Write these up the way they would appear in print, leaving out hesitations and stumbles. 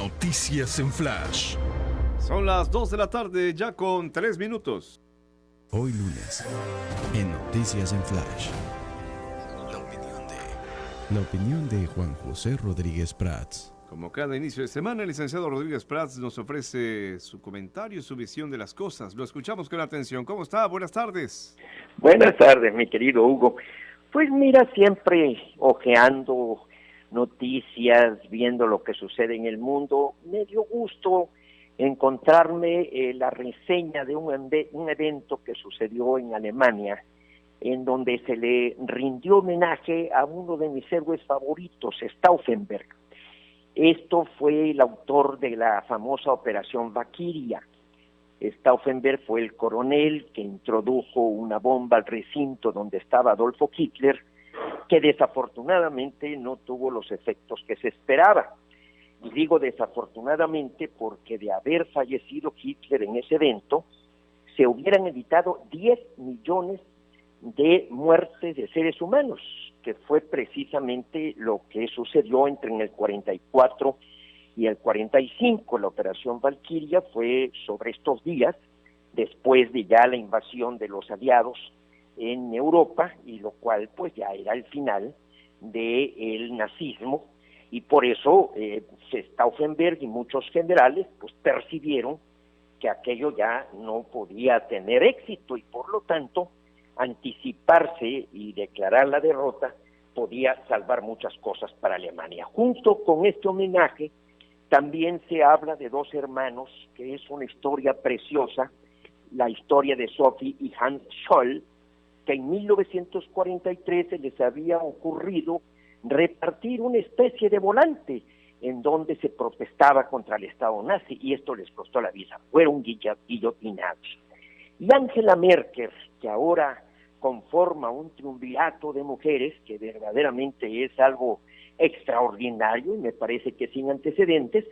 Noticias en Flash. Son las 2 de la tarde, ya con 3 minutos. Hoy lunes, en Noticias en Flash. La opinión de Juan José Rodríguez Prats. Como cada inicio de semana, el licenciado Rodríguez Prats nos ofrece su comentario y su visión de las cosas. Lo escuchamos con atención. ¿Cómo está? Buenas tardes. Buenas tardes, mi querido Hugo. Pues mira, siempre hojeando noticias, viendo lo que sucede en el mundo, me dio gusto encontrarme la reseña de un evento que sucedió en Alemania, en donde se le rindió homenaje a uno de mis héroes favoritos, Stauffenberg. Esto fue el autor de la famosa Operación Valquiria. Stauffenberg fue el coronel que introdujo una bomba al recinto donde estaba Adolfo Hitler, que desafortunadamente no tuvo los efectos que se esperaba. Y digo desafortunadamente porque de haber fallecido Hitler en ese evento, se hubieran evitado 10 millones de muertes de seres humanos, que fue precisamente lo que sucedió entre el 44 y el 45. La Operación Valquiria fue sobre estos días, después de ya la invasión de los aliados en Europa, y lo cual pues ya era el final del nazismo, y por eso Stauffenberg y muchos generales pues percibieron que aquello ya no podía tener éxito, y por lo tanto anticiparse y declarar la derrota podía salvar muchas cosas para Alemania. Junto con este homenaje también se habla de dos hermanos, que es una historia preciosa, la historia de Sophie y Hans Scholl, que en 1943 se les había ocurrido repartir una especie de volante en donde se protestaba contra el Estado nazi, y esto les costó la vida, fueron guillotinados. Y Angela Merkel, que ahora conforma un triunvirato de mujeres, que verdaderamente es algo extraordinario y me parece que sin antecedentes,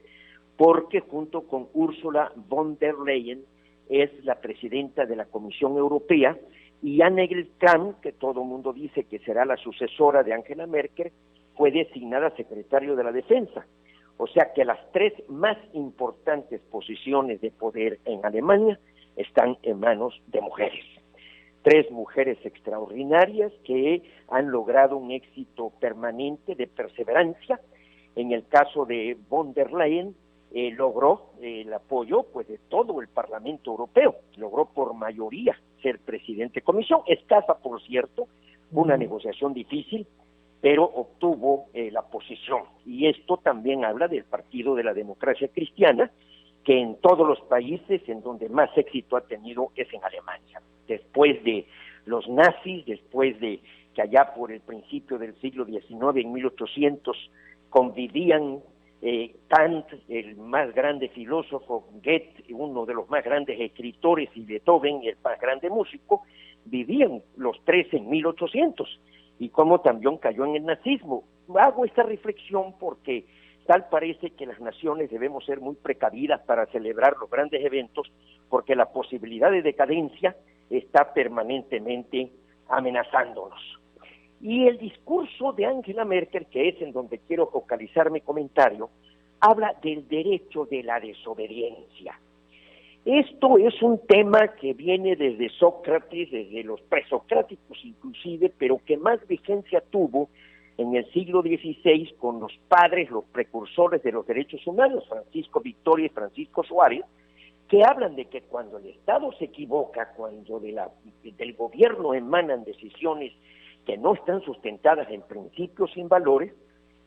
porque junto con Ursula von der Leyen es la presidenta de la Comisión Europea, y Annegret Kramp, que todo el mundo dice que será la sucesora de Angela Merkel, fue designada secretario de la Defensa. O sea que las tres más importantes posiciones de poder en Alemania están en manos de mujeres. Tres mujeres extraordinarias que han logrado un éxito permanente de perseverancia. En el caso de von der Leyen, logró el apoyo pues de todo el Parlamento Europeo, logró por mayoría ser presidente de comisión, escasa por cierto, una negociación difícil, pero obtuvo la posición. Y esto también habla del Partido de la Democracia Cristiana, que en todos los países en donde más éxito ha tenido es en Alemania. Después de los nazis, después de que allá por el principio del siglo XIX, en 1800, convivían Kant, el más grande filósofo, Goethe, uno de los más grandes escritores, y Beethoven, el más grande músico, vivían los tres en 1800, y cómo también cayó en el nazismo. Hago esta reflexión porque tal parece que las naciones debemos ser muy precavidas para celebrar los grandes eventos, porque la posibilidad de decadencia está permanentemente amenazándonos. Y el discurso de Angela Merkel, que es en donde quiero focalizar mi comentario, habla del derecho de la desobediencia. Esto es un tema que viene desde Sócrates, desde los presocráticos inclusive, pero que más vigencia tuvo en el siglo XVI con los padres, los precursores de los derechos humanos, Francisco Victoria y Francisco Suárez, que hablan de que cuando el Estado se equivoca, cuando del gobierno emanan decisiones que no están sustentadas en principios y en valores,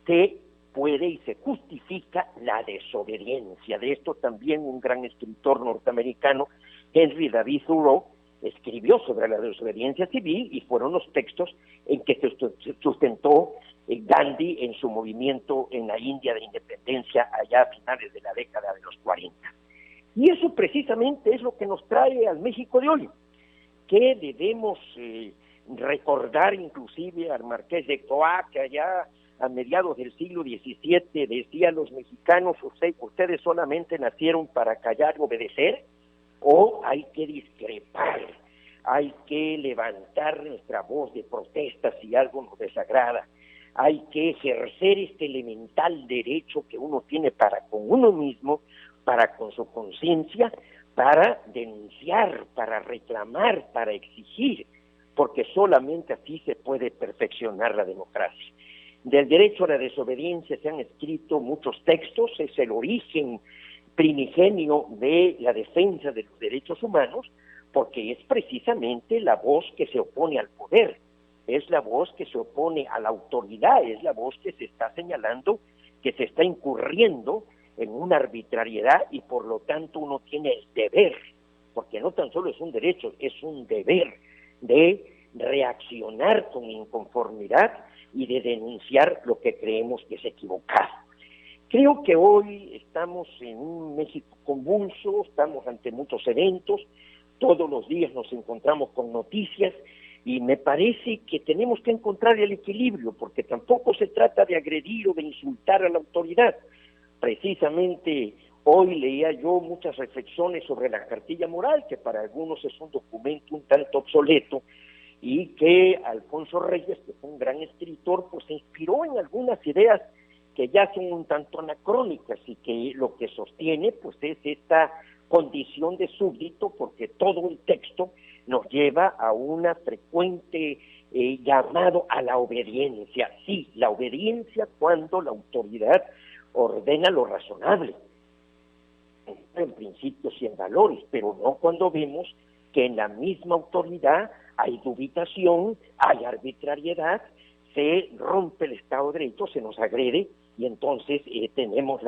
se puede y se justifica la desobediencia. De esto también un gran escritor norteamericano, Henry David Thoreau, escribió sobre la desobediencia civil, y fueron los textos en que se sustentó Gandhi en su movimiento en la India de independencia allá a finales de la década de los 40. Y eso precisamente es lo que nos trae al México de hoy, que debemos recordar inclusive al Marqués de Coá, que allá a mediados del siglo XVII decía a los mexicanos: ustedes solamente nacieron para callar y obedecer, o hay que discrepar, hay que levantar nuestra voz de protesta si algo nos desagrada, hay que ejercer este elemental derecho que uno tiene para con uno mismo, para con su conciencia, para denunciar, para reclamar, para exigir, porque solamente así se puede perfeccionar la democracia. Del derecho a la desobediencia se han escrito muchos textos, es el origen primigenio de la defensa de los derechos humanos, porque es precisamente la voz que se opone al poder, es la voz que se opone a la autoridad, es la voz que se está señalando que se está incurriendo en una arbitrariedad y por lo tanto uno tiene el deber, porque no tan solo es un derecho, es un deber de reaccionar con inconformidad y de denunciar lo que creemos que es equivocado. Creo que hoy estamos en un México convulso, estamos ante muchos eventos, todos los días nos encontramos con noticias y me parece que tenemos que encontrar el equilibrio, porque tampoco se trata de agredir o de insultar a la autoridad. Precisamente hoy leía yo muchas reflexiones sobre la cartilla moral, que para algunos es un documento un tanto obsoleto, y que Alfonso Reyes, que fue un gran escritor, pues se inspiró en algunas ideas que ya son un tanto anacrónicas y que lo que sostiene pues es esta condición de súbdito, porque todo el texto nos lleva a una frecuente llamado a la obediencia. Sí, la obediencia cuando la autoridad ordena lo razonable, en principios y en valores, pero no cuando vemos que en la misma autoridad hay dubitación, hay arbitrariedad, se rompe el Estado de Derecho, se nos agrede y entonces tenemos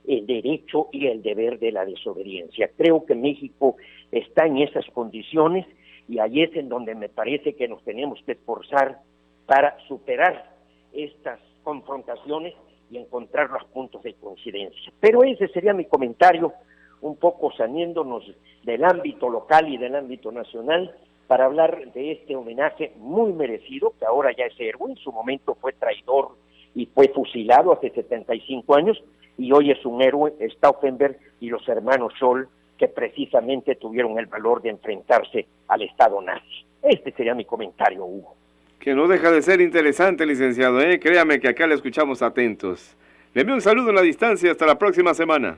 el derecho y el deber de la desobediencia. Creo que México está en esas condiciones y ahí es en donde me parece que nos tenemos que esforzar para superar estas confrontaciones y encontrar los puntos de coincidencia. Pero ese sería mi comentario, un poco saliéndonos del ámbito local y del ámbito nacional, para hablar de este homenaje muy merecido, que ahora ya es héroe, en su momento fue traidor y fue fusilado hace 75 años, y hoy es un héroe, Stauffenberg y los hermanos Scholl, que precisamente tuvieron el valor de enfrentarse al Estado nazi. Este sería mi comentario, Hugo. Que no deja de ser interesante, licenciado, ¿eh? Créame que acá le escuchamos atentos. Le envío un saludo en la distancia, hasta la próxima semana.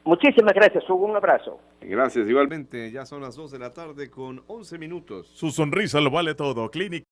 Muchísimas gracias, Hugo, un abrazo. Gracias, igualmente. Ya son las 2 de la tarde con 11 minutos. Su sonrisa lo vale todo. Clínica